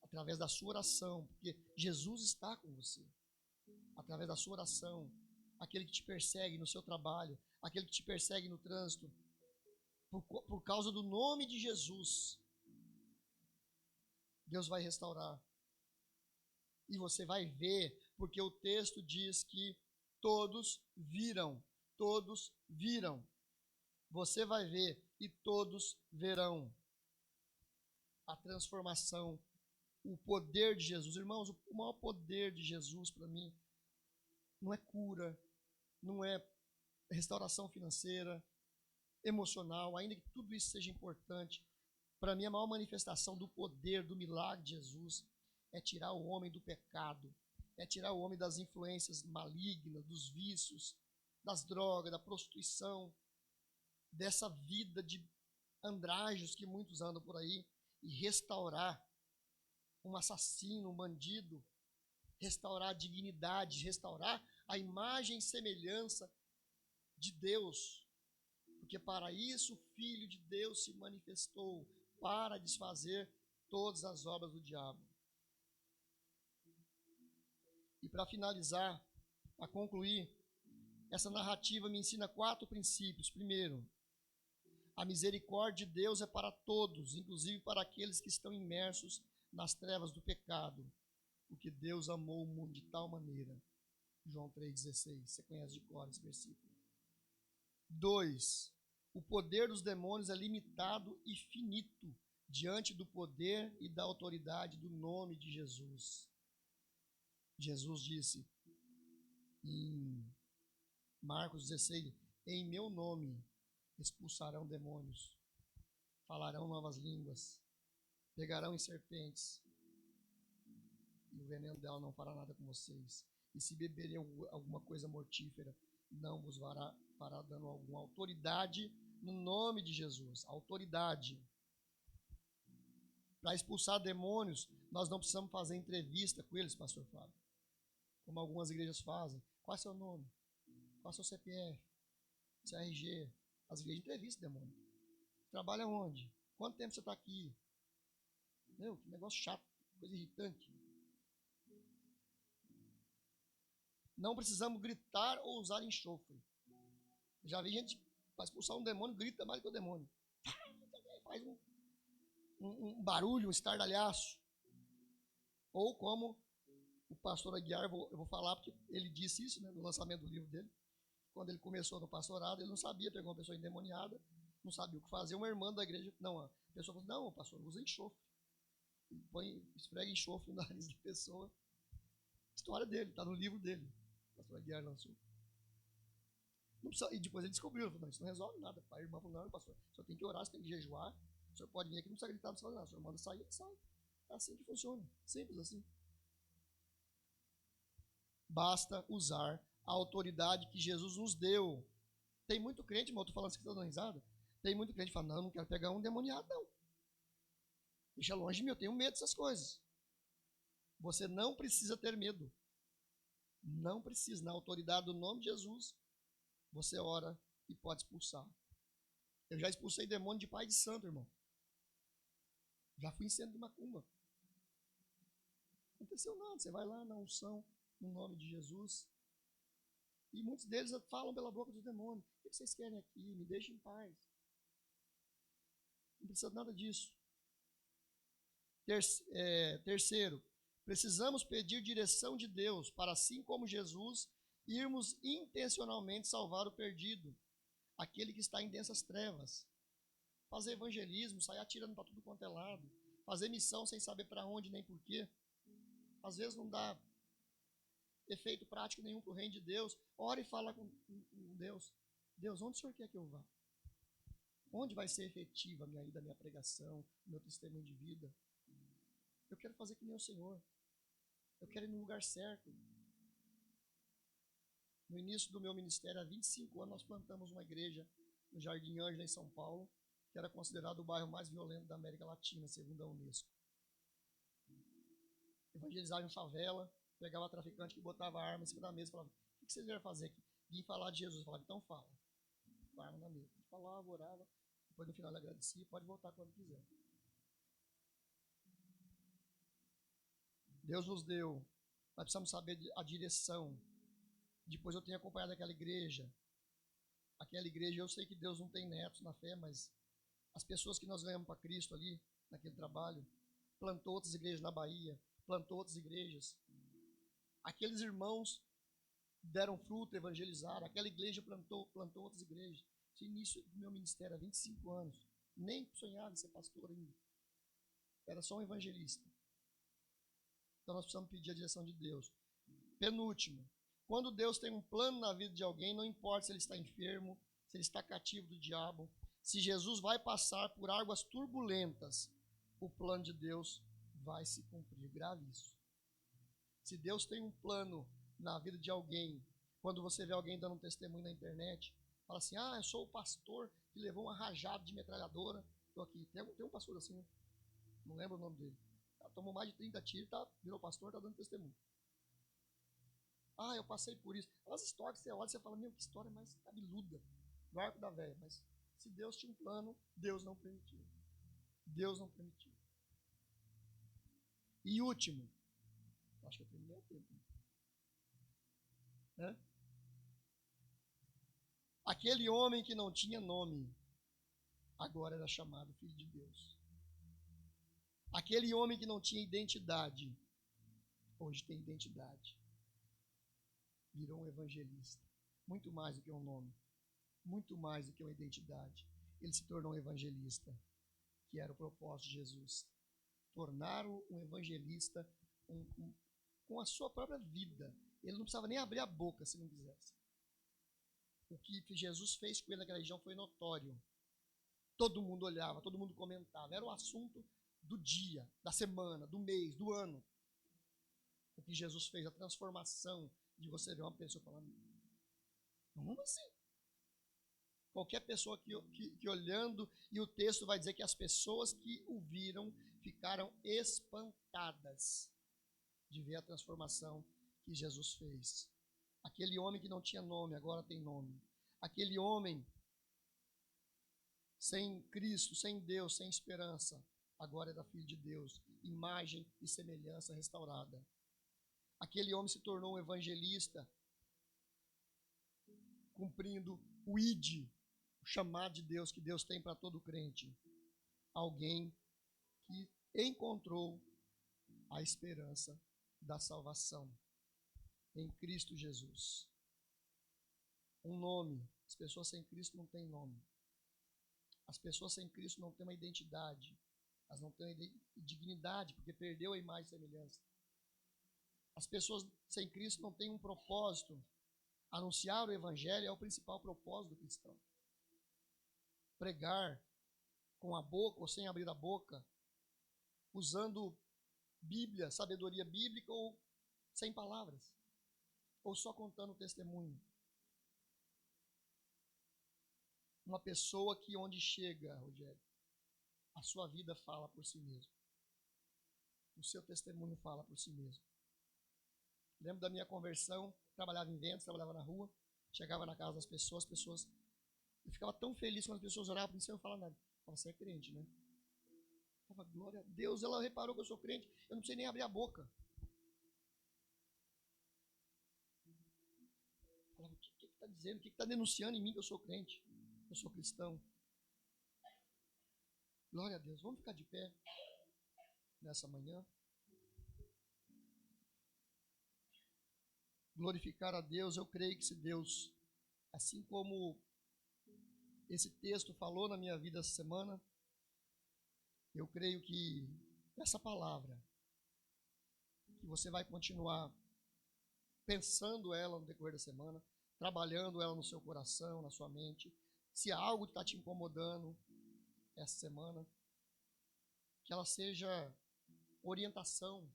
através da sua oração, porque Jesus está com você. Através da sua oração, aquele que te persegue no seu trabalho, aquele que te persegue no trânsito, por causa do nome de Jesus, Deus vai restaurar. E você vai ver, porque o texto diz que todos viram. Você vai ver e todos verão a transformação, o poder de Jesus. Irmãos, o maior poder de Jesus para mim não é cura, não é restauração financeira, emocional, ainda que tudo isso seja importante. Para mim, a maior manifestação do poder, do milagre de Jesus é tirar o homem do pecado, é tirar o homem das influências malignas, dos vícios, das drogas, da prostituição, dessa vida de andrajos que muitos andam por aí, e restaurar um assassino, um bandido, restaurar a dignidade, restaurar a imagem e semelhança de Deus, porque para isso o Filho de Deus se manifestou, para desfazer todas as obras do diabo. E para finalizar, para concluir, essa narrativa me ensina 4 princípios. Primeiro, a misericórdia de Deus é para todos, inclusive para aqueles que estão imersos nas trevas do pecado, porque Deus amou o mundo de tal maneira. João 3,16, você conhece de cor esse versículo. 2, o poder dos demônios é limitado e finito diante do poder e da autoridade do nome de Jesus. Jesus disse em Marcos 16, em meu nome expulsarão demônios, falarão novas línguas, pegarão em serpentes, e o veneno dela não fará nada com vocês. E se beberem alguma coisa mortífera, não vos fará dano alguma. Autoridade no nome de Jesus. Autoridade. Para expulsar demônios, nós não precisamos fazer entrevista com eles, pastor Fábio, como algumas igrejas fazem. Qual é o seu nome? Qual é o seu CPF? Seu RG? As igrejas entrevistam demônio. Trabalha onde? Quanto tempo você está aqui? Meu, que negócio chato, coisa irritante. Não precisamos gritar ou usar enxofre. Já vi gente para expulsar um demônio, grita mais que o demônio. Faz um barulho, um estardalhaço. Ou como o pastor Aguiar, eu vou falar porque ele disse isso, né, no lançamento do livro dele. Quando ele começou no pastorado, ele não sabia, pegou uma pessoa endemoniada, não sabia o que fazer. Uma irmã da igreja, não, a pessoa falou, não, pastor, usa enxofre. Esfrega enxofre no nariz da pessoa. História dele, está no livro dele. O pastor Aguiar lançou. Não precisa, e depois ele descobriu, falou, não, isso não resolve nada. A irmã falou, não, pastor, o senhor tem que orar, você tem que jejuar, o senhor pode vir aqui, não precisa gritar, não precisa fazer nada. O senhor manda sair, ele sai. É assim que funciona, simples assim. Basta usar a autoridade que Jesus nos deu. Tem muito crente, irmão, eu estou falando isso que está dando risada. Tem muito crente que fala, não quero pegar um demoniado, não. Deixa longe de mim, eu tenho medo dessas coisas. Você não precisa ter medo. Não precisa. Na autoridade do nome de Jesus, você ora e pode expulsar. Eu já expulsei demônio de pai de santo, irmão. Já fui em centro de macumba. Não aconteceu nada. Você vai lá na unção, no nome de Jesus. E muitos deles falam pela boca dos demônios. O que vocês querem aqui? Me deixem em paz. Não precisa de nada disso. Terceiro, precisamos pedir direção de Deus para, assim como Jesus, irmos intencionalmente salvar o perdido, aquele que está em densas trevas. Fazer evangelismo, sair atirando para tudo quanto é lado. Fazer missão sem saber para onde nem porquê. Às vezes não dá efeito prático nenhum para o reino de Deus. Ora e fala com Deus. Deus, onde o senhor quer que eu vá? Onde vai ser efetiva a minha ida, a minha pregação, o meu testemunho de vida? Eu quero fazer que nem o Senhor. Eu quero ir no lugar certo. No início do meu ministério, há 25 anos, nós plantamos uma igreja no Jardim Ângela, em São Paulo, que era considerado o bairro mais violento da América Latina, segundo a Unesco. Evangelizava em favela, pegava traficante que botava a arma em cima da mesa e falava: o que vocês vieram fazer aqui? Vim falar de Jesus. Eu falava: então fala. Com a arma na mesa. Eu falava, orava, depois no final ele agradecia, pode voltar quando quiser. Deus nos deu, nós precisamos saber a direção. Depois eu tenho acompanhado aquela igreja, eu sei que Deus não tem netos na fé, mas as pessoas que nós ganhamos para Cristo ali, naquele trabalho, plantou outras igrejas na Bahia, plantou outras igrejas. Aqueles irmãos deram fruto, evangelizaram, aquela igreja plantou outras igrejas. No início do meu ministério, há 25 anos, nem sonhava em ser pastor ainda. Era só um evangelista. Então nós precisamos pedir a direção de Deus. Penúltimo, quando Deus tem um plano na vida de alguém, não importa se ele está enfermo, se ele está cativo do diabo, se Jesus vai passar por águas turbulentas, o plano de Deus vai se cumprir. Grave isso. Se Deus tem um plano na vida de alguém, quando você vê alguém dando um testemunho na internet, fala assim: eu sou o pastor que levou uma rajada de metralhadora. Estou aqui. Tem um pastor assim, né? Não lembro o nome dele. Tomou mais de 30 tiros, virou pastor, está dando testemunho. Eu passei por isso. As histórias que você olha, você fala: meu, que história mais cabeluda. Do arco da velha. Mas se Deus tinha um plano, Deus não permitiu. Deus não permitiu. E último, acho que eu terminei o tempo. Né? Aquele homem que não tinha nome, agora era chamado Filho de Deus. Aquele homem que não tinha identidade, hoje tem identidade. Virou um evangelista. Muito mais do que um nome. Muito mais do que uma identidade. Ele se tornou um evangelista, que era o propósito de Jesus. Tornar-o um evangelista com a sua própria vida. Ele não precisava nem abrir a boca se não quisesse. O que Jesus fez com ele naquela região foi notório. Todo mundo olhava, todo mundo comentava. Era o assunto do dia, da semana, do mês, do ano. O que Jesus fez, a transformação de você ver uma pessoa falando: como assim? Qualquer pessoa que olhando, e o texto vai dizer que as pessoas que o viram ficaram espantadas de ver a transformação que Jesus fez. Aquele homem que não tinha nome, agora tem nome. Aquele homem sem Cristo, sem Deus, sem esperança, agora era filho de Deus, imagem e semelhança restaurada. Aquele homem se tornou um evangelista, cumprindo o ID, o chamado de Deus que Deus tem para todo crente. Alguém que encontrou a esperança da salvação em Cristo Jesus. Um nome. As pessoas sem Cristo não têm nome. As pessoas sem Cristo não têm uma identidade. Elas não têm dignidade, porque perdeu a imagem e semelhança. As pessoas sem Cristo não têm um propósito. Anunciar o Evangelho é o principal propósito do cristão. Pregar com a boca ou sem abrir a boca, usando Bíblia, sabedoria bíblica, ou sem palavras, ou só contando testemunho. Uma pessoa que onde chega, Rogério, a sua vida fala por si mesmo. O seu testemunho fala por si mesmo. Lembro da minha conversão, trabalhava em vendas, trabalhava na rua, chegava na casa das pessoas, eu ficava tão feliz quando as pessoas oravam para mim sem eu falar nada. Eu falava: você é crente, né? Eu falava: glória a Deus, ela reparou que eu sou crente, eu não precisei nem abrir a boca. Eu falava: o que está dizendo? O que está denunciando em mim que eu sou crente? Eu sou cristão. Glória a Deus. Vamos ficar de pé nessa manhã. Glorificar a Deus. Eu creio que se Deus, assim como esse texto falou na minha vida essa semana, eu creio que essa palavra, que você vai continuar pensando ela no decorrer da semana, trabalhando ela no seu coração, na sua mente, Se há algo que está te incomodando essa semana, que ela seja orientação,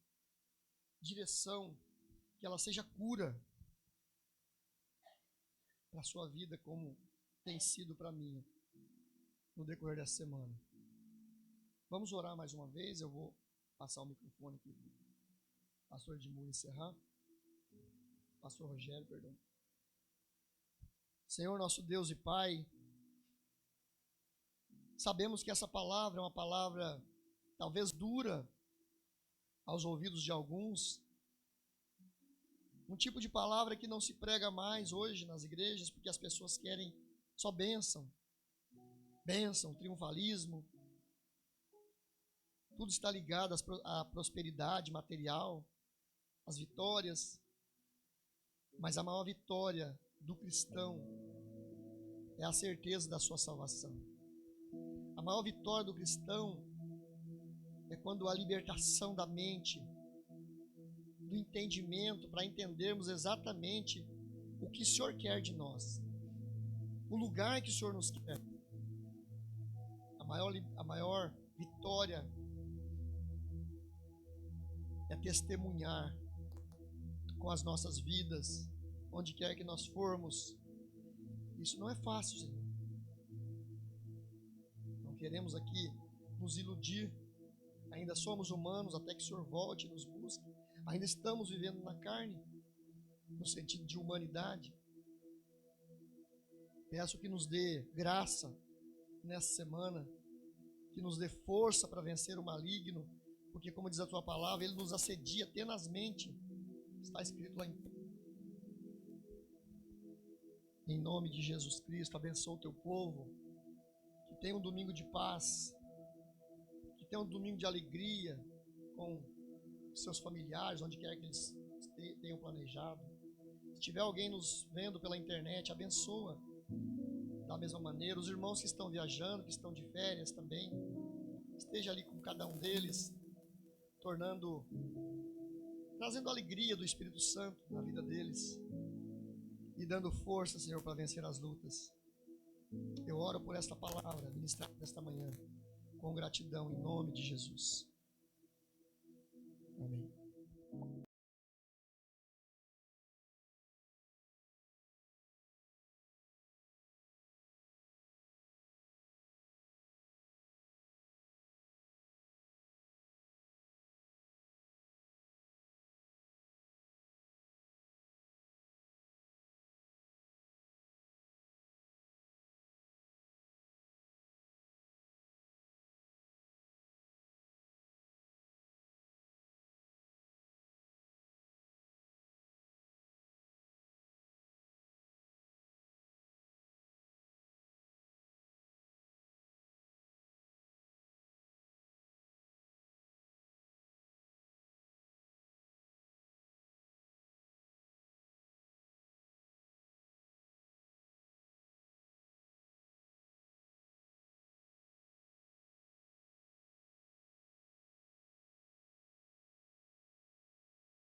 direção, que ela seja cura para a sua vida, como tem sido para mim no decorrer dessa semana. Vamos orar mais uma vez. Eu vou passar o microfone aqui para o pastor Edmur encerrar. Pastor Rogério, perdão. Senhor, nosso Deus e Pai, sabemos que essa palavra é uma palavra talvez dura aos ouvidos de alguns, um tipo de palavra que não se prega mais hoje nas igrejas, porque as pessoas querem só bênção, triunfalismo, tudo está ligado à prosperidade material, às vitórias, mas a maior vitória do cristão é a certeza da sua salvação. A maior vitória do cristão é quando a libertação da mente, do entendimento, para entendermos exatamente o que o Senhor quer de nós, o lugar que o Senhor nos quer. A maior vitória é testemunhar com as nossas vidas, onde quer que nós formos. Isso não é fácil, Senhor. Não queremos aqui nos iludir. Ainda somos humanos até que o Senhor volte e nos busque. Ainda estamos vivendo na carne, no sentido de humanidade. Peço que nos dê graça nessa semana, que nos dê força para vencer o maligno, porque, como diz a tua palavra, ele nos assedia tenazmente. Está escrito lá em nome de Jesus Cristo. Abençoa o teu povo, que tenha um domingo de paz, que tenha um domingo de alegria com seus familiares, onde quer que eles tenham planejado. Se tiver alguém nos vendo pela internet, abençoa da mesma maneira. Os irmãos que estão viajando, que estão de férias também, esteja ali com cada um deles, trazendo a alegria do Espírito Santo na vida deles e dando força, Senhor, para vencer as lutas. Eu oro por esta palavra ministrada nesta manhã, com gratidão, em nome de Jesus. Amém.